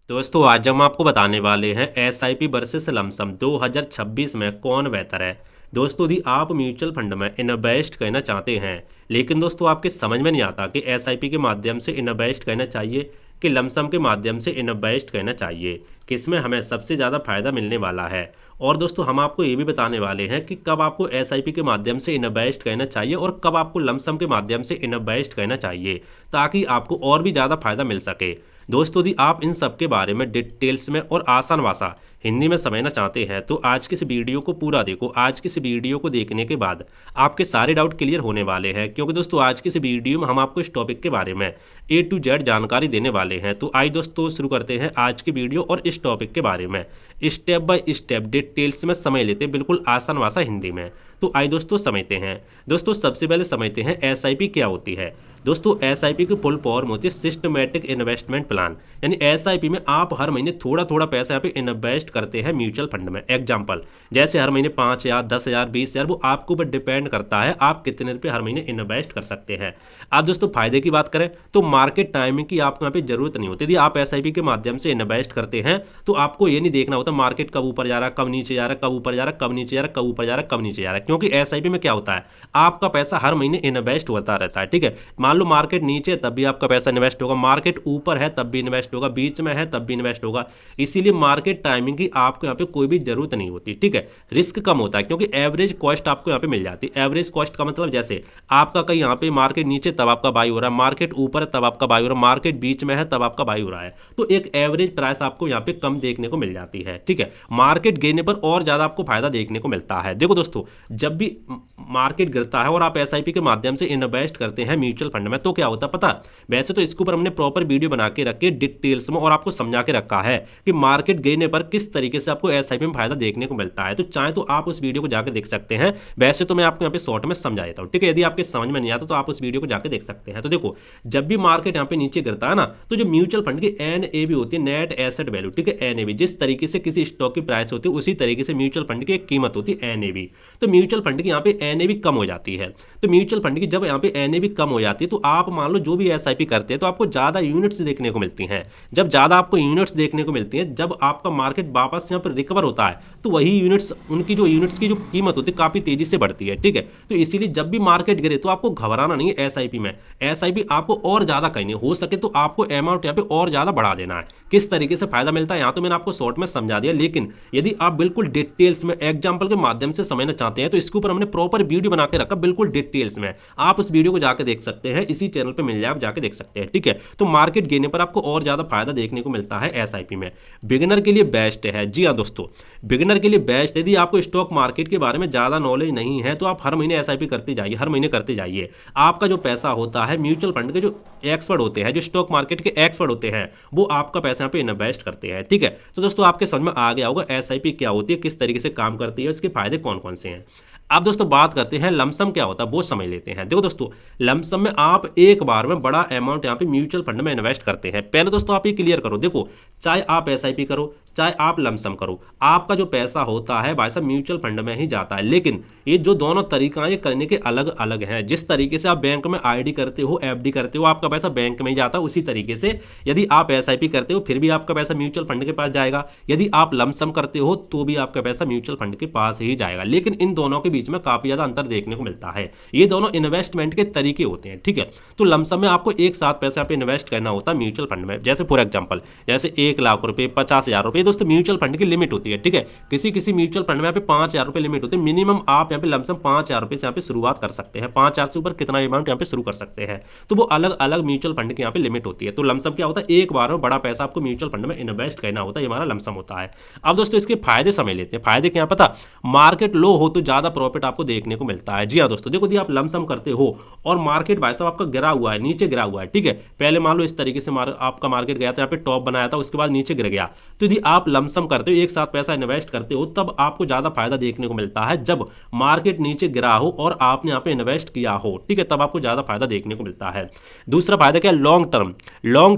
दोस्तों आज हम आपको बताने वाले हैं एसआईपी वर्सेस लमसम 2026 में कौन बेहतर है। दोस्तों यदि आप म्यूचुअल फंड में इन्वेस्ट करना चाहते हैं लेकिन दोस्तों आपके समझ में नहीं आता कि एसआईपी के माध्यम से इन्वेस्ट करना चाहिए कि लमसम के माध्यम से इन्वेस्ट करना चाहिए, किसमें हमें सबसे ज़्यादा फायदा मिलने वाला है। और दोस्तों हम आपको ये भी बताने वाले हैं कि कब आपको एसआईपी के माध्यम से इन्वेस्ट करना चाहिए और कब आपको लमसम के माध्यम से इन्वेस्ट करना चाहिए, ताकि आपको और भी ज़्यादा फायदा मिल सके। दोस्तों यदि आप इन सब के बारे में डिटेल्स में और आसान भाषा हिंदी में समझना चाहते हैं तो आज की इस वीडियो को पूरा देखो। आज की इस वीडियो को देखने के बाद आपके सारे डाउट क्लियर होने वाले हैं, क्योंकि दोस्तों आज की इस वीडियो में हम आपको इस टॉपिक के बारे में A to Z जानकारी देने वाले हैं। तो आइए दोस्तों शुरू करते हैं आज की वीडियो और इस टॉपिक के बारे में स्टेप बाय स्टेप डिटेल्स में समझ लेते हैं, बिल्कुल आसान भाषा हिंदी में। तो आइए दोस्तों समझते हैं। दोस्तों सबसे पहले समझते हैं एसआईपी क्या होती है। दोस्तों एसआईपी की फुल फॉर्म होती है सिस्टमेटिक इन्वेस्टमेंट प्लान, यानी एसआईपी में आप हर महीने थोड़ा थोड़ा पैसा यहाँ पे इन्वेस्ट करते हैं म्यूचुअल फंड में। एग्जांपल जैसे हर महीने 5,000, 10,000, 20,000, वो आपके ऊपर डिपेंड करता है आप कितने रुपये हर महीने इन्वेस्ट कर सकते हैं। आप दोस्तों फायदे की बात करें तो मार्केट टाइमिंग की आपको यहाँ पे जरूरत नहीं होती। यदि आप एसआईपी के माध्यम से इन्वेस्ट करते हैं तो आपको ये नहीं देखना होता मार्केट कब ऊपर जा रहा है, कब नीचे जा रहा है, कब ऊपर जा रहा है, कब नीचे जा रहा है, कब ऊपर जा रहा है, कब नीचे जा रहा है। क्योंकि एसआईपी में क्या होता है, आपका पैसा हर महीने इन्वेस्ट होता रहता है। ठीक है, मान लो मार्केट नीचे है तब भी आपका पैसा इन्वेस्ट होगा, मार्केट ऊपर है तब भी इन्वेस्ट होगा, बीच में है तब भी इन्वेस्ट होगा। इसीलिए मार्केट टाइमिंग की आपको यहाँ पे कोई भी जरूरत नहीं होती। ठीक है, रिस्क कम होता है क्योंकि एवरेज कॉस्ट आपको यहाँ पे मिल जाती है। एवरेज कॉस्ट का मतलब जैसे आपका कहीं यहाँ पे मार्केट नीचे तब आपका बाई हो रहा है, मार्केट ऊपर है तब आपका बाई हो रहा है, मार्केट बीच में है तब आपका बाई हो रहा है, तो एक एवरेज प्राइस आपको यहाँ पे कम देखने को मिल जाती है। ठीक है, मार्केट गिरने पर और ज्यादा आपको फायदा देखने को मिलता है। देखो दोस्तों जब भी मार्केट गिरता है और आप एसआईपी के माध्यम से इन्वेस्ट करते हैं म्यूचुअल फंड में तो क्या होता है पता। वैसे तो इसके ऊपर हमने प्रॉपर वीडियो बना के रखे डिटेल्स में और आपको समझा के रखा है कि मार्केट गिरने पर किस तरीके से आपको एसआईपी में फायदा देखने को मिलता है, तो चाहे तो आप उस वीडियो को जाकर देख सकते हैं। वैसे तो मैं आपको यहाँ पे शॉर्ट में समझा देता हूँ। ठीक है, यदि आपके समझ में नहीं आता तो आप उस वीडियो को जाकर देख सकते हैं। तो देखो जब भी मार्केट यहाँ पे नीचे गिरता है ना तो जो म्यूचुअल फंड की एनएवी होती है, नेट एसेट वैल्यू, ठीक है, एनएवी, जिस तरीके से किसी स्टॉक की प्राइस होती है उसी तरीके से म्यूचुअल फंड की एक कीमत होती है एनएवी। तो म्यूचुअल फंड की यहाँ पे एनएवी कम हो जाती है। तो म्यूचुअल फंड की जब यहाँ पे एनएवी कम हो जाती है तो आप मान लो जो भी एसआईपी करते हैं तो आपको ज्यादा यूनिट्स देखने को मिलती हैं। जब ज्यादा आपको यूनिट्स देखने को मिलती हैं, जब आपका मार्केट वापस यहाँ पर रिकवर होता है तो वही यूनिट्स, उनकी जो यूनिट्स की जो कीमत होती है काफी तेजी से बढ़ती है। ठीक है, तो इसीलिए जब भी मार्केट गिरे तो आपको घबराना नहीं है। एसआईपी में एसआईपी आपको और ज्यादा करनी हो सके तो आपको अमाउंट यहाँ पे और ज्यादा बढ़ा देना है। किस तरीके से फायदा मिलता है यहाँ तो मैंने आपको शॉर्ट में समझा दिया, लेकिन यदि आप बिल्कुल डिटेल्स में एग्जाम्पल के माध्यम से समझना चाहते हैं तो इसके ऊपर हमने प्रॉपर वीडियो बना के रखा बिल्कुल डिटेल्स में। आप उस वीडियो को जाकर देख सकते हैं, इसी चैनल पे मिल जाए, आप जाके देख सकते हैं। ठीक है, तो मार्केट गिरने पर आपको और ज्यादा फायदा देखने को मिलता है एसआईपी में। बिगिनर के लिए बेस्ट है। जी हाँ दोस्तों, बिगिनर के लिए बेस्ट। यदि आपको स्टॉक मार्केट के बारे में ज्यादा नॉलेज नहीं है तो आप हर महीने एसआईपी करते जाइए, हर महीने करते जाइए। आपका जो पैसा होता है म्यूचुअल फंड के जो एक्सपर्ट होते हैं, जो स्टॉक मार्केट के एक्सपर्ट होते हैं, वो आपका पैसा यहाँ पे इन्वेस्ट करते हैं। ठीक है, तो दोस्तों आपके समझ में आ गया होगा एसआईपी क्या होती है, किस तरीके से काम करती है, इसके फायदे कौन कौन से हैं। अब दोस्तों बात करते हैं लमसम क्या होता है, वो समझ लेते हैं। देखो दोस्तों लमसम में आप एक बार में बड़ा अमाउंट यहाँ पे म्यूचुअल फंड में इन्वेस्ट करते हैं। पहले दोस्तों आप ये क्लियर करो, देखो चाहे आप एसआईपी करो चाहे आप लमसम करो, आपका जो पैसा होता है भाई साहब म्यूचुअल फंड में ही जाता है। लेकिन ये जो दोनों तरीका ये करने के अलग अलग हैं। जिस तरीके से आप बैंक में आईडी करते हो, एफडी करते हो, आपका पैसा बैंक में ही जाता है, उसी तरीके से यदि आप एसआईपी करते हो फिर भी आपका पैसा म्यूचुअल फंड के पास जाएगा। यदि आप लमसम करते हो तो भी आपका पैसा म्यूचुअल फंड के पास ही जाएगा। लेकिन इन दोनों के बीच में काफी ज्यादा अंतर देखने को मिलता है। ये दोनों इन्वेस्टमेंट के तरीके होते हैं। ठीक है, तो लमसम में आपको एक साथ पैसा पे इन्वेस्ट करना होता है म्यूचुअल फंड में। जैसे फॉर एग्जांपल जैसे 1,00,000 रुपए, 50,000 रुपए, दोस्तों म्यूचुअल फंड की लिमिट होती है। ठीक है, किसी म्यूचुअल फंड में यहाँ पे 5,000 रुपए लिमिट होती है। मिनिमम आप यहाँ पे लमसम 5,000 रुपए से यहाँ पे शुरुआत कर सकते हैं। 5,000 से ऊपर कितना अमाउंट यहाँ पे शुरू कर सकते हैं, तो वो अलग अलग म्यूचुअल फंड की यहाँ पे लिमिट होती है। तो लमसम क्या होता है, एक बार में बड़ा पैसा आपको म्यूचुअल फंड में इन्वेस्ट करना होता है, ये हमारा लमसम होता है। अब दोस्तों इसके फायदे समझ लेते हैं। फायदे क्या पता, मार्केट लो हो तो ज्यादा प्रॉफिट आपको देखने को मिलता है। जी हाँ दोस्तों, देखो यदि आप लमसम करते हो और मार्केट भाई साहब आपका गिरा हुआ है, नीचे गिरा हुआ है, ठीक है, पहले मान लो इस तरीके से आपका मार्केट गया था, यहाँ पे टॉप बनाया था, उसके बाद नीचे गिर गया, तो यदि आप लमसम करते हो, एक साथ पैसा इन्वेस्ट करते हो, तब आपको ज़्यादा फायदा देखने को मिलता है जब मार्केट नीचे गिरा हो और आपने यहाँ पे इन्वेस्ट किया हो, ठीक है, तब आपको ज़्यादा फायदा देखने को मिलता है। दूसरा फायदा क्या है, लॉन्ग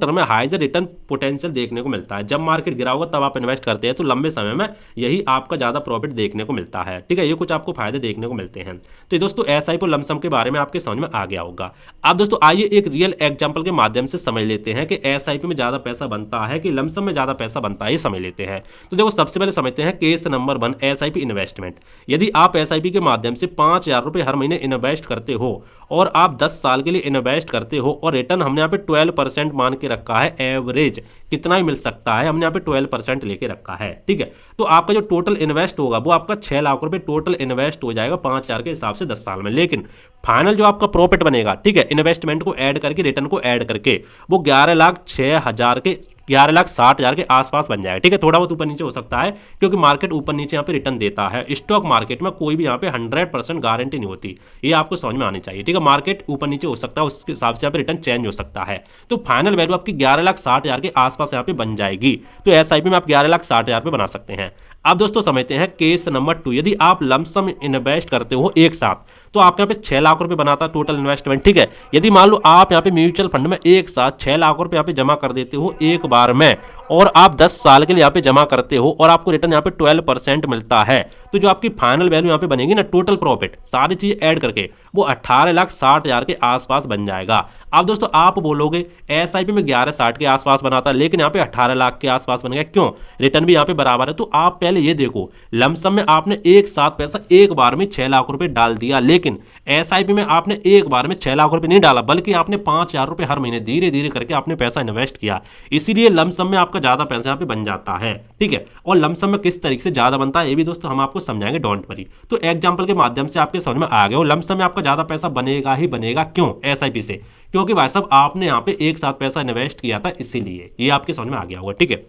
टर्म में हाइजर रिटर्न पोटेंशियल देखने को मिलता है। जब मार्केट गिरा होगा तब आप इन्वेस्ट करते हैं तो लंबे समय में यही आपका ज़्यादा प्रॉफिट देखने को मिलता है, ठीक है, ये कुछ आपको फायदे देखने को मिलते हैं। तो दोस्तों एसआईपी लमसम के बारे में आपके समझ में आ गया होगा। अब दोस्तों आइए एक रियल एग्जांपल के माध्यम से समझ लेते हैं कि एसआईपी में ज़्यादा पैसा बनता है कि लमसम में ज़्यादा पैसा बनता है, ये समझ लेते हैं। तो देखो सबसे पहले समझते हैं केस नंबर 1, एसआईपी इन्वेस्टमेंट। यदि आप एसआईपी के माध्यम से 5,000 रुपये हर महीने इन्वेस्ट करते हो और आप 10 साल के लिए इन्वेस्ट करते हो और रिटर्न हमने यहाँ पे 12% मान के रखा है, एवरेज कितना ही मिल सकता है, हमने यहाँ पे 12% लेके रखा है, ठीक है। तो आपका जो टोटल इन्वेस्ट होगा वो आपका 6 लाख रुपए टोटल इन्वेस्ट हो जाएगा 5,000 के हिसाब से 10 साल में। लेकिन फाइनल जो आपका प्रॉफिट बनेगा, ठीक है, इन्वेस्टमेंट को ऐड करके, रिटर्न को ऐड करके, वो 11,60,000 के आसपास बन जाएगा, ठीक है। थोड़ा बहुत ऊपर नीचे हो सकता है क्योंकि मार्केट ऊपर नीचे यहाँ पे रिटर्न देता है। स्टॉक मार्केट में कोई भी यहाँ पे 100% गारंटी नहीं होती, ये आपको समझ में आनी चाहिए, ठीक है। मार्केट ऊपर नीचे हो सकता है, उसके हिसाब से यहाँ पे रिटर्न चेंज हो सकता है। तो फाइनल वैल्यू आपकी 11,60,000 के आसपास यहाँ पे बन जाएगी। तो एसआईपी में आप 11,60,000 पे बना सकते हैं। अब दोस्तों समझते हैं केस नंबर 2। यदि आप लमसम इन्वेस्ट करते हो एक साथ तो आपके यहाँ पे 6 लाख रुपए बनाता है टोटल इन्वेस्टमेंट, ठीक है। यदि मान लो आप यहाँ पे म्यूचुअल फंड में एक साथ 6 लाख रुपए यहाँ पे जमा कर देते हो एक बार में और आप 10 साल के लिए यहाँ पे जमा करते हो और आपको रिटर्न यहाँ पे 12% मिलता है, तो जो आपकी फाइनल वैल्यू यहाँ पे बनेगी ना, टोटल प्रॉफिट सारी चीजें ऐड करके, वो 18,60,000 के आसपास बन जाएगा। अब दोस्तों आप बोलोगे एसआईपी में 11,60 के आसपास बनाता है लेकिन यहाँ पे 18 लाख के आसपास बन गया, क्यों? रिटर्न भी यहाँ पे बराबर है। तो आप पहले ये देखो, लमसम में आपने एक साथ पैसा एक बार में 6 लाख रुपए डाल दिया, लेकिन एसआईपी में आपने एक बार में 6 लाख रुपए नहीं डाला, बल्कि आपने 5,000 रुपए हर महीने धीरे धीरे करके आपने पैसा इन्वेस्ट किया, इसीलिए लमसम में आपका ज्यादा पैसा यहाँ पे बन जाता है, ठीक है। और लमसम में किस तरीके से ज्यादा बनता है ये भी दोस्तों हम आपको समझाएंगे, डोंट वरी। तो एग्जांपल के माध्यम से आपके समझ में आ गया हो, लमसम में आपका ज्यादा पैसा बनेगा ही बनेगा, क्यों? एसआईपी से, क्योंकि भाई साहब आपने यहाँ पे एक साथ पैसा इन्वेस्ट किया था, इसीलिए ये आपके समझ में आ गया होगा, ठीक है।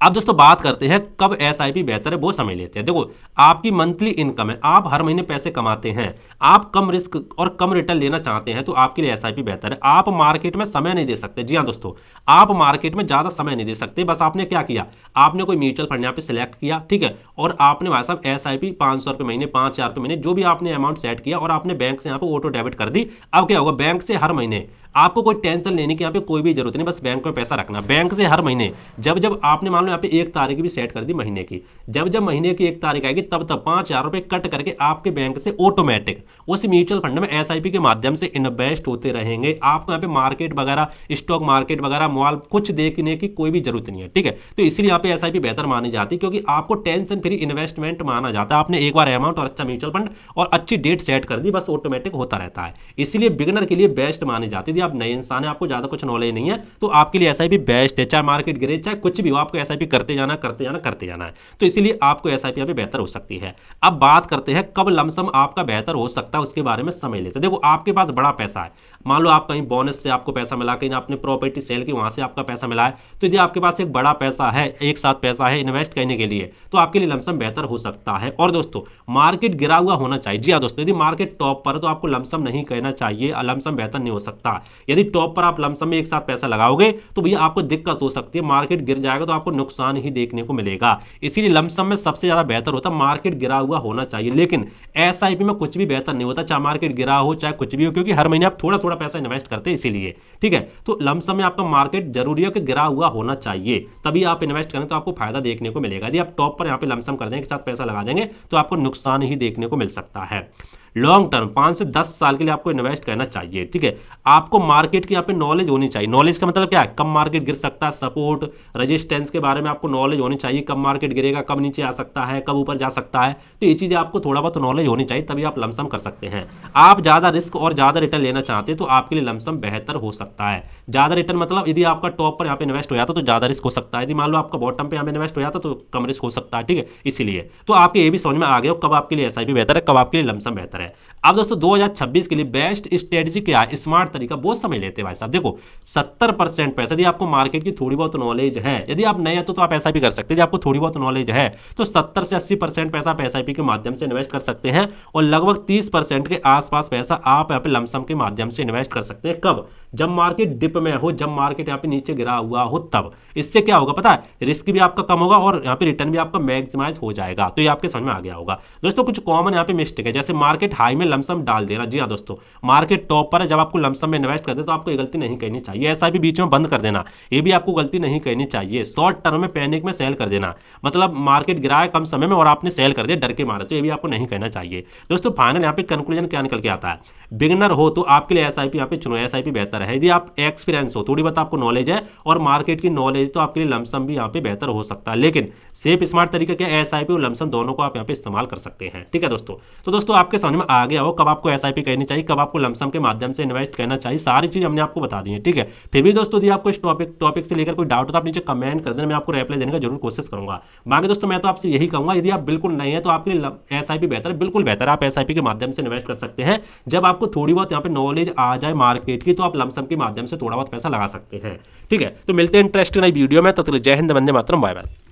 अब दोस्तों बात करते हैं कब एसआईपी बेहतर है, वो समझ लेते हैं। देखो आपकी मंथली इनकम है, आप हर महीने पैसे कमाते हैं, आप कम रिस्क और कम रिटर्न लेना चाहते हैं तो आपके लिए एसआईपी बेहतर है। आप मार्केट में समय नहीं दे सकते, जी हाँ दोस्तों, आप मार्केट में ज्यादा समय नहीं दे सकते। बस आपने क्या किया, आपने कोई म्यूचुअल फंड यहाँ पे सिलेक्ट किया, ठीक है, और आपने भाई साहब एसआईपी 500 रुपये महीने, 5,000 रुपये महीने, जो भी आपने अमाउंट सेट किया और आपने बैंक से यहाँ पे ऑटो डेबिट कर दी। अब क्या होगा, बैंक से हर महीने आपको कोई टेंशन लेने की यहाँ पे कोई भी जरूरत नहीं, बस बैंक में पैसा रखना। बैंक से हर महीने जब जब आपने मान लो यहाँ पे 1 तारीख भी सेट कर दी महीने की, जब जब महीने की 1 तारीख आएगी तब तब 5,000 रुपए कट करके आपके बैंक से ऑटोमेटिक उस म्यूचुअल फंड में एसआईपी के माध्यम से इन्वेस्ट होते रहेंगे। आपको यहाँ पे मार्केट वगैरह, स्टॉक मार्केट वगैरह, मोबाइल कुछ देखने की कोई भी जरूरत नहीं है, ठीक है। तो इसलिए यहाँ पे एसआईपी बेहतर मानी जाती है क्योंकि आपको टेंशन फ्री इन्वेस्टमेंट माना जाता है। आपने एक बार अमाउंट और अच्छा म्यूचुअल फंड और अच्छी डेट सेट कर दी, बस ऑटोमेटिक होता रहता है, इसलिए बिगिनर के लिए बेस्ट मानी जाती थी। आप नए इंसान है, आपको ज्यादा कुछ नॉलेज नहीं है, तो आपके लिए एसआईपी बेस्ट है। चाहे मार्केट गिरे चाहे कुछ भी हो, आपको एसआईपी करते जाना करते जाना करते जाना है, तो इसीलिए आपको एसआईपी पे बेहतर हो सकती है। अब बात करते हैं कब लमसम आपका बेहतर हो सकता है, उसके बारे में समझ लेते हैं। देखो आपके पास बड़ा पैसा है, मान लो आप कहीं बोनस से आपको पैसा मिला, कहीं आपने प्रॉपर्टी सेल की वहां से आपका पैसा मिला है, तो यदि आपके पास एक बड़ा पैसा है, एक साथ पैसा है इन्वेस्ट करने के लिए, तो आपके लिए लमसम बेहतर हो सकता है। और दोस्तों मार्केट गिरा हुआ होना चाहिए, जी हाँ दोस्तों, यदि मार्केट टॉप पर है तो आपको लमसम नहीं कहना चाहिए, लमसम बेहतर नहीं हो सकता। यदि टॉप पर आप लमसम में एक साथ पैसा लगाओगे तो भैया आपको दिक्कत हो सकती है, मार्केट गिर जाएगा तो आपको नुकसान ही देखने को मिलेगा। इसीलिए लमसम में सबसे ज्यादा बेहतर होता है मार्केट गिरा हुआ होना चाहिए, लेकिन एसआईपी में कुछ भी बेहतर नहीं होता, चाहे मार्केट गिरा हो चाहे कुछ भी हो, क्योंकि हर महीने आप थोड़ा थोड़ा पैसा इन्वेस्ट करते हैं, इसीलिए, ठीक है। तो लमसम में आपका मार्केट जरूरी है कि गिरा हुआ होना चाहिए, तभी आप इन्वेस्ट करें तो आपको फायदा देखने को मिलेगा। यदि आप टॉप पर यहाँ पे लमसम कर देंगे, एक साथ पैसा लगा देंगे, तो आपको नुकसान ही देखने को मिल सकता है। लॉन्ग टर्म 5 से 10 साल के लिए आपको इन्वेस्ट करना चाहिए, ठीक है। आपको मार्केट की यहाँ पे नॉलेज होनी चाहिए। नॉलेज का मतलब क्या है, कब मार्केट गिर सकता है, सपोर्ट रेजिस्टेंस के बारे में आपको नॉलेज होनी चाहिए, कब मार्केट गिरेगा, कब नीचे आ सकता है, कब ऊपर जा सकता है, तो ये चीजें आपको थोड़ा बहुत नॉलेज होनी चाहिए, तभी आप लमसम कर सकते हैं। आप ज्यादा रिस्क और ज्यादा रिटर्न लेना चाहते हैं तो आपके लिए लमसम बेहतर हो सकता है। ज्यादा रिटर्न मतलब यदि आपका टॉप पर यहाँ पे इन्वेस्ट हो जाता तो ज्यादा रिस्क हो सकता है, यदि मान लो आपका बॉटम पे यहाँ पे इन्वेस्ट हो जाता तो कम रिस्क हो सकता है, ठीक है। इसीलिए तो आपके ये भी समझ में आ गया कब आपके लिए एसआईपी बेहतर है, कब आपके लिए लमसम बेहतर है। बेहतर है। अब दोस्तों 2026 के लिए बेस्ट स्ट्रेटजी क्या है, स्मार्ट तरीका, बहुत समझ लेते हैं भाई साहब। देखो 70% पैसा, यदि आपको मार्केट की थोड़ी बहुत नॉलेज है, यदि आप नए हैं तो आप एसआईपी कर सकते हैं। यदि आपको थोड़ी बहुत नॉलेज है तो 70 से 80% पैसा आप एसआईपी के माध्यम से इन्वेस्ट कर सकते हैं और लगभग 30% के आसपास पैसा आप यहाँ पे लमसम के माध्यम से इन्वेस्ट कर सकते हैं। कब? जब मार्केट डिप में हो, जब मार्केट यहाँ पे नीचे गिरा हुआ हो तब। इससे क्या होगा पता है, रिस्क भी आपका कम होगा और यहाँ पे रिटर्न भी आपका मैक्सिमाइज हो जाएगा। तो ये आपके समझ में आ गया होगा। दोस्तों कुछ कॉमन यहाँ पे मिस्टेक है, जैसे मार्केट हाई में लमसम डाल देना। जी हाँ दोस्तों, मार्केट टॉप पर है, जब आपको लमसम में इन्वेस्ट करते तो आपको ये गलती नहीं करनी चाहिए। एसआईपी बीच में बंद कर देना, ये भी आपको गलती नहीं करनी चाहिए। शॉर्ट टर्म में पैनिक में सेल कर देना, मतलब मार्केट गिरा है कम समय में और आपने सेल कर दिया डर के मारे, तो ये भी आपको नहीं करना चाहिए। दोस्तों फाइनल यहाँ पे कंक्लूजन क्या निकल के आता है, बिगिनर हो तो आपके लिए एसआईपी यहाँ पे चुनो, एसआईपी बेहतर है। यदि आप एक्सपीरियंस हो, थोड़ी बहुत आपको नॉलेज है और मार्केट की नॉलेज, तो आपके लिए लमसम भी यहाँ पे बेहतर हो सकता है। लेकिन सेफ स्मार्ट तरीका क्या है, एसआईपी और लमसम दोनों को आप यहाँ पे इस्तेमाल कर सकते हैं। ठीक है दोस्तों, तो दोस्तों आपके समझ में आ गया हो कब आपको एसआईपी करनी चाहिए, कब आपको लमसम के माध्यम से इन्वेस्ट करना चाहिए, सारी चीज हमने आपको बता दी है। ठीक है, फिर भी दोस्तों यदि आपको इस टॉपिक से लेकर कोई डाउट हो तो आप नीचे कमेंट कर देना, मैं आपको रिप्लाई देने का जरूर कोशिश करूंगा। बाकी दोस्तों मैं तो आपसे यही कहूंगा, यदि आप बिल्कुल नहीं है तो आपके लिए एसआईपी बेहतर है, बिल्कुल बेहतर है। आप एसआईपी के माध्यम से इन्वेस्ट कर सकते हैं। जब आपको थोड़ी बहुत यहाँ पे नॉलेज आ जाए मार्केट की तो आप लमसम के माध्यम से थोड़ा बहुत पैसा लगा सकते हैं। ठीक है, तो मिलते हैं इंटरेस्टिंग नई वीडियो में, तो जय हिंद, वंदे मातरम, बाय बाय।